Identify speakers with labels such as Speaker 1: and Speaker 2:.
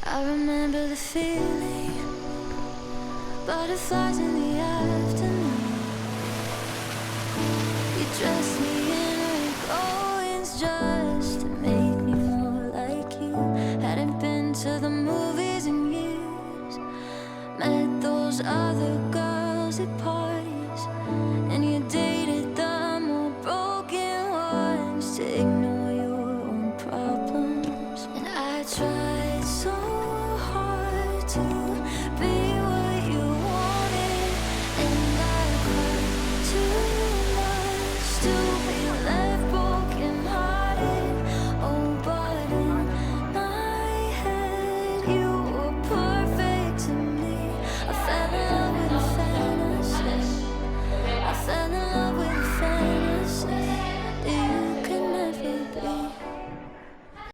Speaker 1: I remember the feeling, butterflies in the afternoon. You dressed me in red glowings just to make me more like you. Hadn't been to the movies in years. Met those other girls at parties, and you dated the more broken ones to ignore your own problems. And I tried